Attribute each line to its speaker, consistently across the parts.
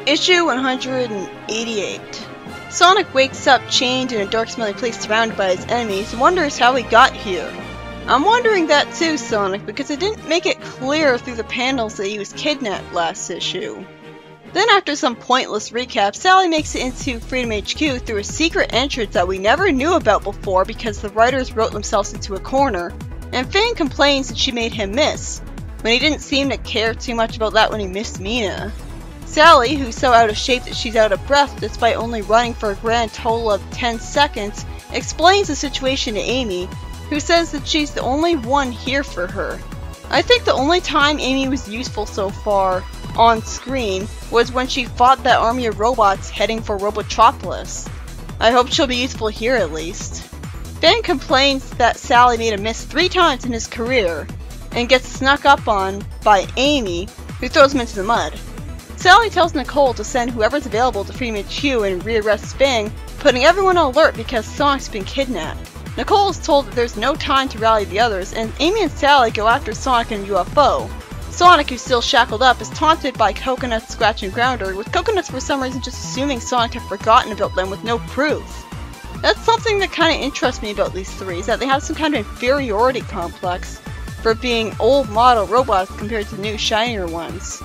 Speaker 1: Issue 188. Sonic wakes up chained in a dark smelling place surrounded by his enemies and wonders how he got here. I'm wondering that too, Sonic, because it didn't make it clear through the panels that he was kidnapped last issue. Then after some pointless recap, Sally makes it into Freedom HQ through a secret entrance that we never knew about before because the writers wrote themselves into a corner, and Finn complains that she made him miss, when he didn't seem to care too much about that when he missed Mina. Sally, who's so out of shape that she's out of breath despite only running for a grand total of 10 seconds, explains the situation to Amy, who says that she's the only one here for her. I think the only time Amy was useful so far on screen was when she fought that army of robots heading for Robotropolis. I hope she'll be useful here at least. Finn complains that Sally made a miss 3 times in his career and gets snuck up on by Amy, who throws him into the mud. Sally tells Nicole to send whoever's available to Freedom HQ and rearrest Finn, putting everyone on alert because Sonic's been kidnapped. Nicole is told that there's no time to rally the others, and Amy and Sally go after Sonic and UFO. Sonic, who's still shackled up, is taunted by Coconut, Scratch, and Grounder, with Coconuts for some reason just assuming Sonic had forgotten about them with no proof. That's something that kind of interests me about these three, is that they have some kind of inferiority complex for being old model robots compared to new, shinier ones.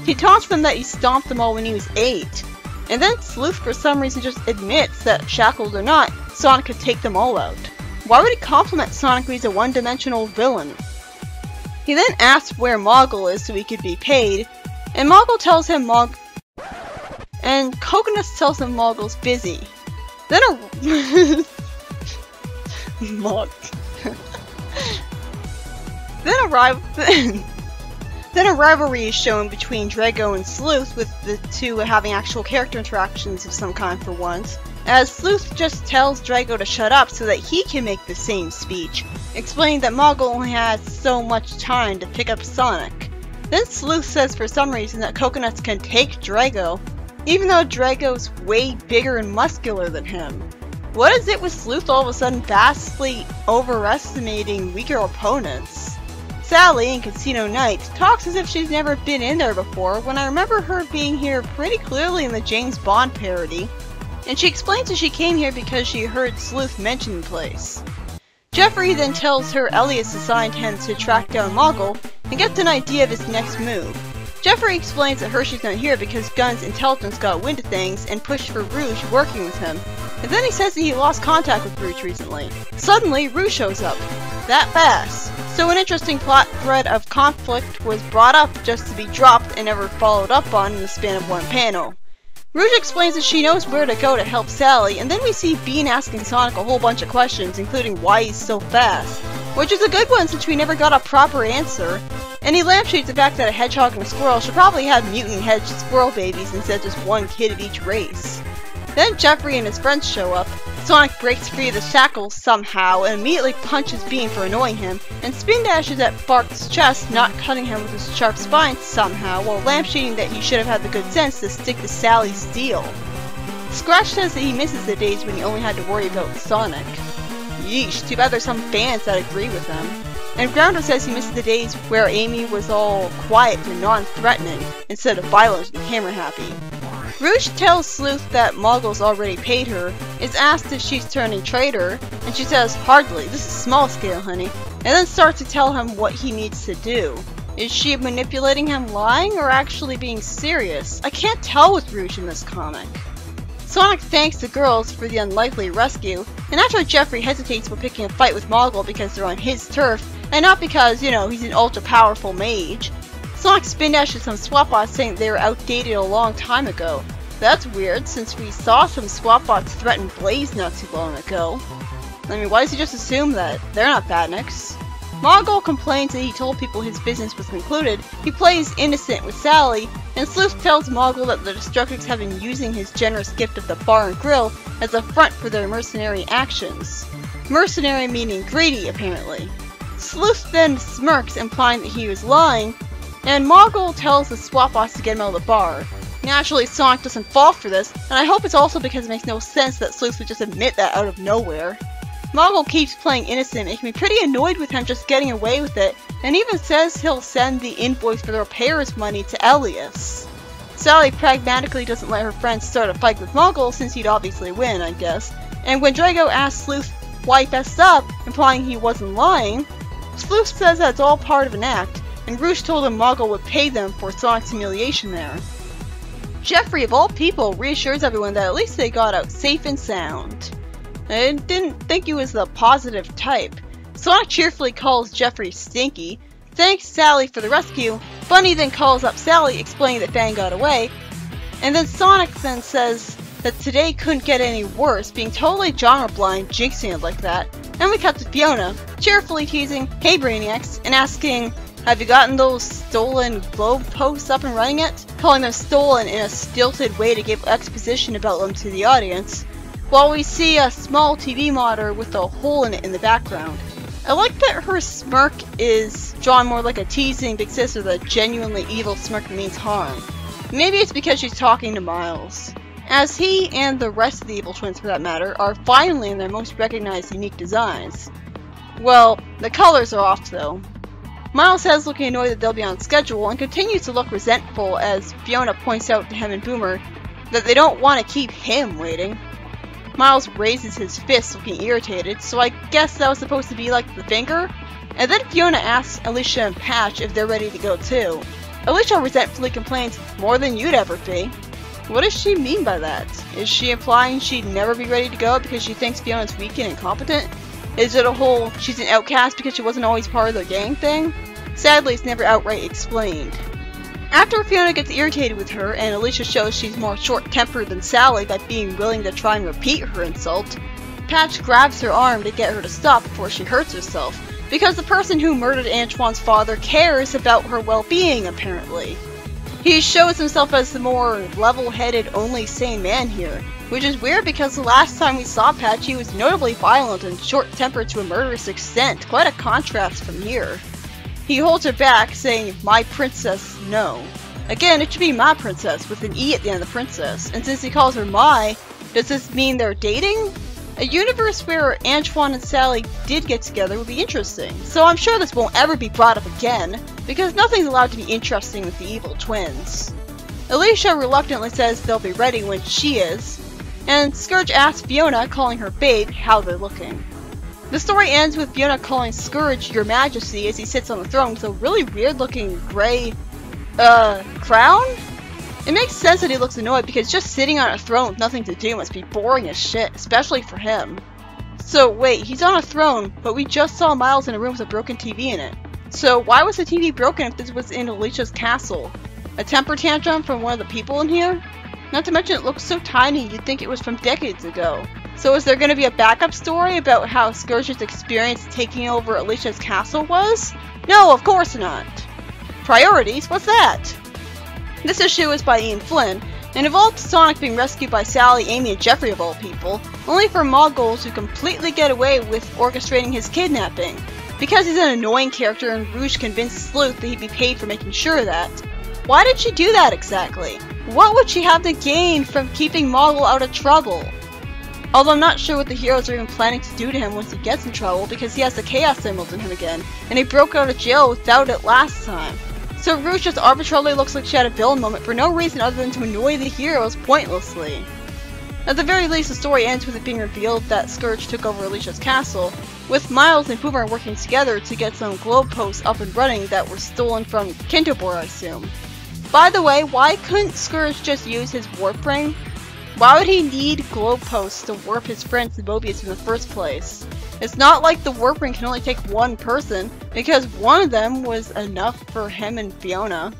Speaker 1: He taunts them that he stomped them all when he was 8, and then Sleuth for some reason just admits that, shackled or not, Sonic could take them all out. Why would he compliment Sonic when he's a one-dimensional villain? He then asks where Moggle is so he could be paid, and Moggle tells him Coconuts tells him Moggle's busy. Then Then a rivalry is shown between Drago and Sleuth, with the two having actual character interactions of some kind for once, as Sleuth just tells Drago to shut up so that he can make the same speech, explaining that Moggle only has so much time to pick up Sonic. Then Sleuth says for some reason that Coconuts can take Drago, even though Drago's way bigger and muscular than him. What is it with Sleuth all of a sudden vastly overestimating weaker opponents? Sally, in Casino Night, talks as if she's never been in there before, when I remember her being here pretty clearly in the James Bond parody, and she explains that she came here because she heard Sleuth mention the place. Jeffrey then tells her Elliot's assigned him to track down Moggle and get an idea of his next move. Jeffrey explains that Hershey's not here because Gunn's intelligence got wind of things and pushed for Rouge working with him, and then he says that he lost contact with Rouge recently. Suddenly, Rouge shows up. That fast. So an interesting plot thread of conflict was brought up just to be dropped and never followed up on in the span of one panel. Rouge explains that she knows where to go to help Sally, and then we see Bean asking Sonic a whole bunch of questions, including why he's so fast, which is a good one since we never got a proper answer, and he lampshades the fact that a hedgehog and a squirrel should probably have mutant hedge squirrel babies instead of just one kid of each race. Then Jeffrey and his friends show up. Sonic breaks free of the shackles somehow and immediately punches Bean for annoying him, and spin dashes at Bark's chest, not cutting him with his sharp spine somehow, while lampshading that he should have had the good sense to stick to Sally's steel. Scratch says that he misses the days when he only had to worry about Sonic. Yeesh, too bad there's some fans that agree with him. And Grounder says he misses the days where Amy was all quiet and non-threatening, instead of violent and camera-happy. Rouge tells Sleuth that Moggle's already paid her, is asked if she's turning traitor, and she says, "Hardly, this is small scale, honey," and then starts to tell him what he needs to do. Is she manipulating him lying, or actually being serious? I can't tell with Rouge in this comic. Sonic thanks the girls for the unlikely rescue, and after Jeffrey hesitates about picking a fight with Moggle because they're on his turf, and not because, you know, he's an ultra-powerful mage, Sonic spin dashes some swap bots saying they were outdated a long time ago. That's weird, since we saw some swap bots threaten Blaze not too long ago. I mean, why does he just assume that? They're not badniks. Moggle complains that he told people his business was concluded, he plays innocent with Sally, and Sleuth tells Moggle that the Destructives have been using his generous gift of the bar and grill as a front for their mercenary actions. Mercenary meaning greedy, apparently. Sleuth then smirks, implying that he was lying, and Moggle tells the swap bots to get him out of the bar. Naturally, Sonic doesn't fall for this, and I hope it's also because it makes no sense that Sleuth would just admit that out of nowhere. Moggle keeps playing innocent, making me pretty annoyed with him just getting away with it, and even says he'll send the invoice for the repairs money to Elias. Sally pragmatically doesn't let her friends start a fight with Muggle since he'd obviously win, I guess. And when Drago asks Sleuth why he fessed up, implying he wasn't lying, Sleuth says that's all part of an act, and Rouge told him Muggle would pay them for Sonic's humiliation there. Jeffrey, of all people, reassures everyone that at least they got out safe and sound. I didn't think he was the positive type. Sonic cheerfully calls Jeffrey stinky, thanks Sally for the rescue. Bunny then calls up Sally, explaining that Fang got away, and then Sonic then says that today couldn't get any worse, being totally genre blind, jinxing it like that. And we cut to Fiona, cheerfully teasing, "Hey Brainiacs," and asking, "Have you gotten those stolen globe posts up and running yet?" Calling them stolen in a stilted way to give exposition about them to the audience, while we see a small TV monitor with a hole in it in the background. I like that her smirk is drawn more like a teasing big sister than a genuinely evil smirk that means harm. Maybe it's because she's talking to Miles, as he, and the rest of the evil twins for that matter, are finally in their most recognized unique designs. Well, the colors are off though. Miles says looking annoyed that they'll be on schedule and continues to look resentful as Fiona points out to him and Boomer that they don't want to keep him waiting. Miles raises his fist looking irritated, so I guess that was supposed to be like the finger? And then Fiona asks Alicia and Patch if they're ready to go too. Alicia resentfully complains, "More than you'd ever be." What does she mean by that? Is she implying she'd never be ready to go because she thinks Fiona's weak and incompetent? Is it a whole she's an outcast because she wasn't always part of the gang thing? Sadly, it's never outright explained. After Fiona gets irritated with her and Alicia shows she's more short-tempered than Sally by being willing to try and repeat her insult, Patch grabs her arm to get her to stop before she hurts herself, because the person who murdered Antoine's father cares about her well-being, apparently. He shows himself as the more level-headed, only sane man here, which is weird because the last time we saw Patch he was notably violent and short-tempered to a murderous extent, quite a contrast from here. He holds her back, saying, "My princess, no." Again, it should be my princess, with an E at the end of the princess, and since he calls her my, does this mean they're dating? A universe where Antoine and Sally did get together would be interesting, so I'm sure this won't ever be brought up again, because nothing's allowed to be interesting with the evil twins. Alicia reluctantly says they'll be ready when she is, and Scourge asks Fiona, calling her babe, how they're looking. The story ends with Fiona calling Scourge Your Majesty as he sits on the throne with a really weird looking gray, crown? It makes sense that he looks annoyed because just sitting on a throne with nothing to do must be boring as shit, especially for him. So wait, he's on a throne, but we just saw Miles in a room with a broken TV in it. So why was the TV broken if this was in Alicia's castle? A temper tantrum from one of the people in here? Not to mention it looks so tiny you'd think it was from decades ago. So is there going to be a backup story about how Scourge's experience taking over Alicia's castle was? No, of course not. Priorities? What's that? This issue is by Ian Flynn, and involved Sonic being rescued by Sally, Amy, and Jeffrey of all people, only for Muggles to completely get away with orchestrating his kidnapping. Because he's an annoying character and Rouge convinced Sleuth that he'd be paid for making sure of that. Why did she do that exactly? What would she have to gain from keeping Muggle out of trouble? Although I'm not sure what the heroes are even planning to do to him once he gets in trouble because he has the Chaos Emerald in him again, and he broke out of jail without it last time. So Rouge just arbitrarily looks like she had a villain moment for no reason other than to annoy the heroes pointlessly. At the very least, the story ends with it being revealed that Scourge took over Alicia's castle, with Miles and Boomer working together to get some globe posts up and running that were stolen from Kintobor, I assume. By the way, why couldn't Scourge just use his warp ring? Why would he need globe posts to warp his friends to Mobius in the first place? It's not like the warp ring can only take one person, because one of them was enough for him and Fiona.